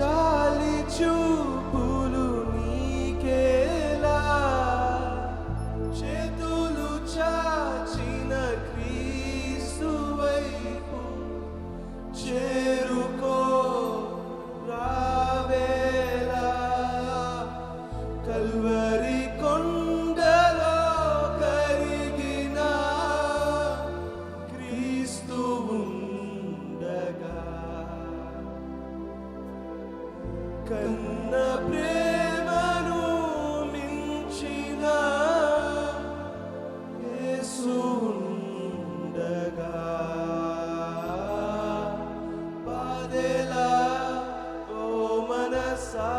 జాలి చూపులు నీకేలా చేతులు చాచిన క్రీస్తు వైపు చేరుకో రావేలా కల్వరి కొండలో కరిగిన క్రీస్తు ఉండగా కన్న ప్రేమను మించిన యేసు ఉండగా బాధెలా ఓ మనసా